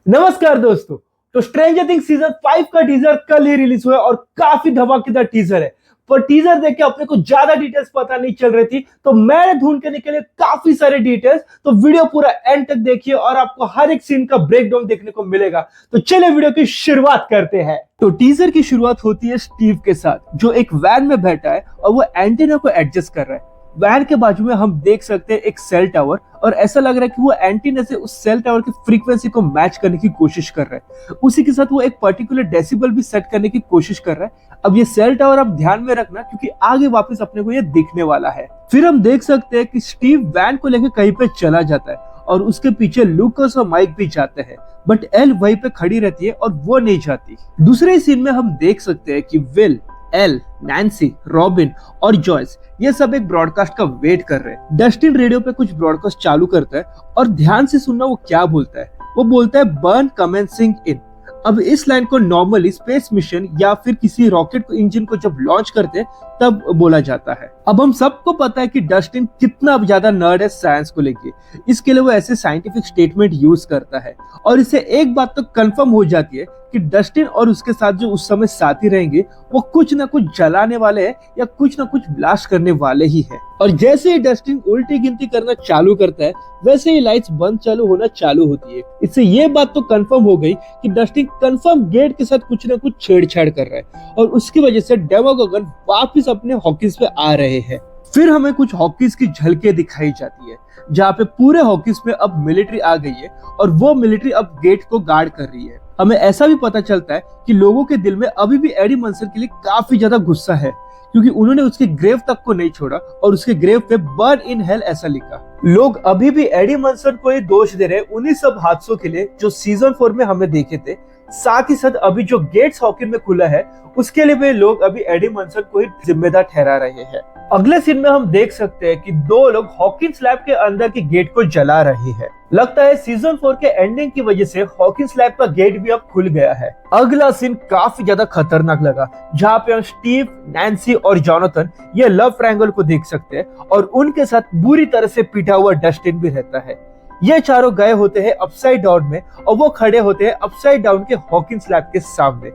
नमस्कार दोस्तों। तो स्ट्रेंजर थिंग्स सीजन 5 का टीजर कल ही रिलीज हुआ और काफी धमाकेदार टीजर है। पर टीजर देख के अपने को ज्यादा डिटेल्स पता नहीं चल रही थी, तो मैंने ढूंढ के निकले काफी सारे डिटेल्स। तो वीडियो पूरा एंड तक देखिए और आपको हर एक सीन का ब्रेकडाउन देखने को मिलेगा। तो चलिए वीडियो की शुरुआत करते हैं। तो टीजर की शुरुआत होती है स्टीव के साथ, जो एक वैन में बैठा है और वो एंटीना को एडजस्ट कर रहा है। वैन के बाजू में हम देख सकते हैं एक सेल टावर, और ऐसा लग रहा है कि वो एंटीना से उस सेल टावर की फ्रीक्वेंसी को मैच करने की कोशिश कर रहा है। उसी के साथ वो एक पर्टिकुलर डेसिबल भी सेट करने की कोशिश कर रहा है। अब ये सेल टावर आप ध्यान में रखना, क्योंकि आगे वापस अपने को ये दिखने वाला है। फिर हम देख सकते हैं कि स्टीव वैन को लेकर कहीं पे चला जाता है और उसके पीछे लूकस और माइक भी जाते हैं, बट एल वहीं पे खड़ी रहती है और वो नहीं जाती। दूसरे सीन में हम देख सकते हैं कि विल, एल, नैन्सी, रॉबिन और जॉयस ये सब एक ब्रॉडकास्ट का वेट कर रहे हैं। डस्टिन रेडियो पे कुछ ब्रॉडकास्ट चालू करता है और ध्यान से सुनना वो क्या बोलता है। वो बोलता है बर्न कमेंसिंग इन। अब इस लाइन को नॉर्मली स्पेस मिशन या फिर किसी रॉकेट इंजन को जब लॉन्च करते हैं तब बोला जाता है। अब हम सबको पता है कि डस्टिन कितना ज्यादा नर्ड है साइंस को लेके, इसके लिए वो ऐसे साइंटिफिक स्टेटमेंट यूज करता है। और इससे एक बात तो कंफर्म हो जाती है कि डस्टिन और उसके साथ जो उस समय साथी रहेंगे वो कुछ ना कुछ जलाने वाले हैं या कुछ ना कुछ ब्लास्ट करने वाले ही है। और जैसे ही डस्टिन उल्टी गिनती करना चालू करता है, वैसे ही लाइट्स बंद चालू होना चालू होती है। इससे ये बात तो कंफर्म हो गई कि डस्टिन कंफर्म गेट के साथ कुछ ना कुछ छेड़छाड़ कर रहा है, और उसकी वजह से डेमोगोगन वापस अपने हॉकीज पे आ रहे हैं। फिर हमें कुछ हॉकीज की झलकें दिखाई जाती है, जहाँ पे पूरे हॉकीज में अब मिलिट्री आ गई है और वो मिलिट्री अब गेट को गार्ड कर रही है। हमें ऐसा भी पता चलता है कि लोगों के दिल में अभी भी एडी मंसन के लिए काफी ज्यादा गुस्सा है, क्योंकि उन्होंने उसके ग्रेव तक को नहीं छोड़ा और उसके ग्रेव पे बर्न इन हेल ऐसा लिखा। लोग अभी भी एडी मंसन को ही दोष दे रहे हैं उन्हीं सब हादसों के लिए जो सीजन 4 में हमें देखे थे। साथ ही साथ अभी जो गेट्स हॉकिन में खुला है उसके लिए भी लोग अभी एडी मंसन को ही जिम्मेदार ठहरा रहे हैं। अगले सीन में हम देख सकते हैं कि दो लोग हॉकिंस लैब के अंदर की गेट को जला रहे हैं। लगता है सीजन 4 के एंडिंग की वजह से हॉकिंस लैब का गेट भी अब खुल गया है। अगला सीन काफी ज्यादा खतरनाक लगा, जहाँ पे हम स्टीव, नैन्सी और जॉनथन ये लव ट्रायंगल को देख सकते हैं, और उनके साथ बुरी तरह से पिटा हुआ डस्टिन भी रहता है। ये चारों गए होते हैं अपसाइड डाउन में और वो खड़े होते हैं अपसाइड डाउन के हॉकिंस लैब के सामने।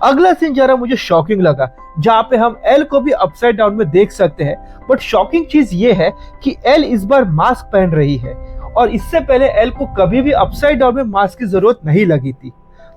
अगला सीन जरा मुझे शॉकिंग लगा, जहाँ पे हम एल को भी अपसाइड डाउन में देख सकते हैं, बट शॉकिंग चीज ये है कि एल इस बार मास्क पहन रही है, और इससे पहले एल को कभी भी अपसाइड डाउन में मास्क की जरूरत नहीं लगी थी।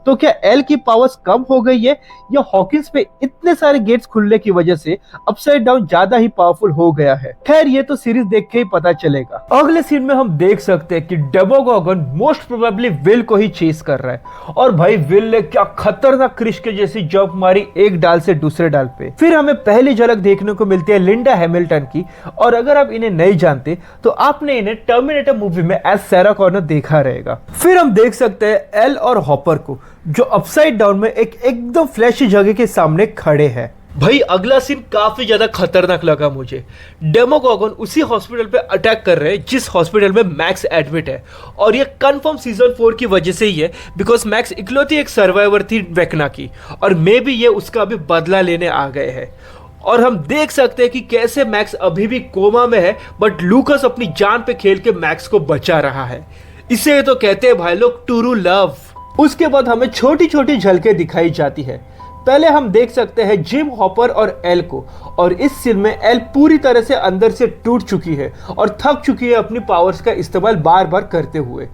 तो क्या एल की पावर्स कम हो गई है, या हॉकिंस पे इतने सारे गेट्स खुलने की वजह से अपसाइड डाउन ज्यादा ही पावरफुल हो गया है? खैर ये तो सीरीज देख के ही पता चलेगा। अगले सीन में हम देख सकते हैं कि डेमोगोगन मोस्ट प्रोबेबली विल को ही चेस कर रहा है, और भाई विल ने क्या खतरनाक क्रिश के जैसी जंप मारी एक डाल से दूसरे डाल पे। फिर हमें पहली झलक देखने को मिलती है लिंडा हैमिल्टन की, और अगर आप इन्हें नहीं जानते तो आपने इन्हें टर्मिनेटर मूवी में एज सैरा कॉर्नर देखा रहेगा। फिर हम देख सकते हैं एल और हॉपर को, जो अपसाइड डाउन में एक एकदम फ्लैशी जगह के सामने खड़े हैं। भाई अगला सीन काफी ज्यादा खतरनाक लगा मुझे। डेमोगोगन उसी हॉस्पिटल पे अटैक कर रहे हैं जिस हॉस्पिटल में मैक्स एडमिट है, और ये कंफर्म सीजन 4 की वजह से ही है, बिकॉज मैक्स इकलौती एक सर्वाइवर थी वेकना की, और मे भी ये उसका अभी बदला लेने आ गए हैं। और हम देख सकते हैं कि कैसे मैक्स अभी भी कोमा में है, बट लूकस अपनी जान पे खेल के मैक्स को बचा रहा है। इसे तो कहते हैं भाई लोग ट्रू लव। उसके बाद हमें छोटी छोटी झलकें दिखाई जाती है। पहले हम देख सकते हैं जिम, हॉपर और एल को, और इस सीन में एल पूरी तरह से अंदर से टूट चुकी है और थक चुकी है अपनी पावर्स का इस्तेमाल बार बार करते हुए।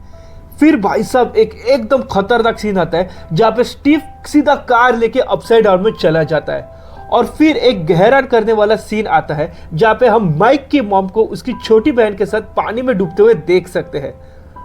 फिर भाई साहब एक एकदम खतरनाक सीन आता है, जहाँ पे स्टीव सीधा कार लेके अपसाइड डाउन में चला जाता है, और फिर एक हैरान करने वाला सीन आता है, जहाँ पे हम माइक की मॉम को उसकी छोटी बहन के साथ पानी में डूबते हुए देख सकते हैं।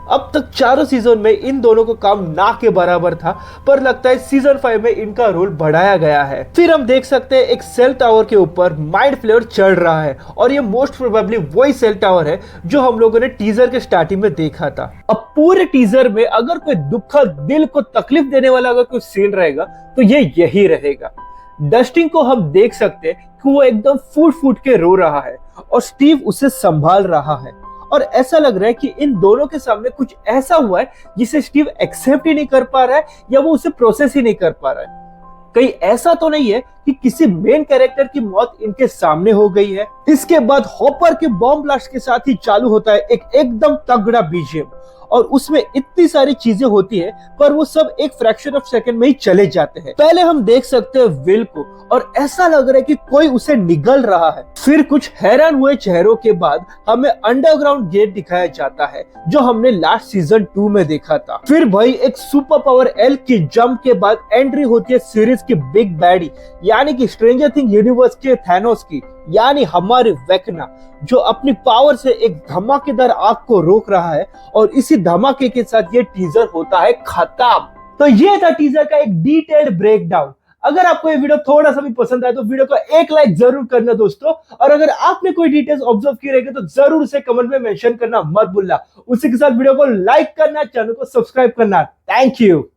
अब तक चारों सीजन में इन दोनों को काम ना के बराबर था, पर लगता है सीजन 5 में इनका रोल बढ़ाया गया है। फिर हम देख सकते हैं एक सेल टावर के ऊपर माइंड फ्लेयर चढ़ रहा है, और ये मोस्ट प्रोबेबली वही सेल टावर है जो हम लोगों ने टीजर के स्टार्टिंग में देखा था। अब पूरे टीजर में अगर कोई दुखद, दिल को तकलीफ देने वाला अगर कोई सीन रहेगा तो ये यही रहेगा। डस्टिन को हम देख सकते हैं कि वो एकदम फूट फूट के रो रहा है, और स्टीव उसे संभाल रहा है, और ऐसा लग रहा है कि इन दोनों के सामने कुछ ऐसा हुआ है जिसे स्टीव एक्सेप्ट ही नहीं कर पा रहा है, या वो उसे प्रोसेस ही नहीं कर पा रहा है। कहीं ऐसा तो नहीं है कि किसी मेन कैरेक्टर की मौत इनके सामने हो गई है। इसके बाद हॉपर के बॉम्ब ब्लास्ट के साथ ही चालू होता है एक एकदम तगड़ा बीजीएम, और उसमें इतनी सारी चीजें होती है पर वो सब एक फ्रैक्शन ऑफ सेकंड में ही चले जाते हैं। पहले हम देख सकते हैं विल को, और ऐसा लग रहा है कि कोई उसे निगल रहा है। फिर कुछ हैरान हुए चेहरों के बाद हमें अंडरग्राउंड गेट दिखाया जाता है जो हमने लास्ट सीजन 2 में देखा था। फिर भाई एक सुपर पावर एल की जंप के बाद एंट्री होती है सीरीज की बिग बैडी यानी कि स्ट्रेंजर थिंग्स यूनिवर्स के थैनोस की, यानी हमारे वेक्ना, जो अपनी पावर से एक धमाकेदार आग को रोक रहा है, और इसी धमाके के साथ ये टीजर होता है खत्म। तो ये था टीजर का एक डिटेल्ड ब्रेकडाउन। अगर आपको ये वीडियो थोड़ा सा भी पसंद आया तो वीडियो को एक लाइक जरूर करना दोस्तों, और अगर आपने कोई डिटेल्स ऑब्जर्व की रहेगी तो जरूर उसे कमेंट में मेंशन करना मत भूलना। उसी के साथ वीडियो को लाइक करना, चैनल को सब्सक्राइब करना। Thank you.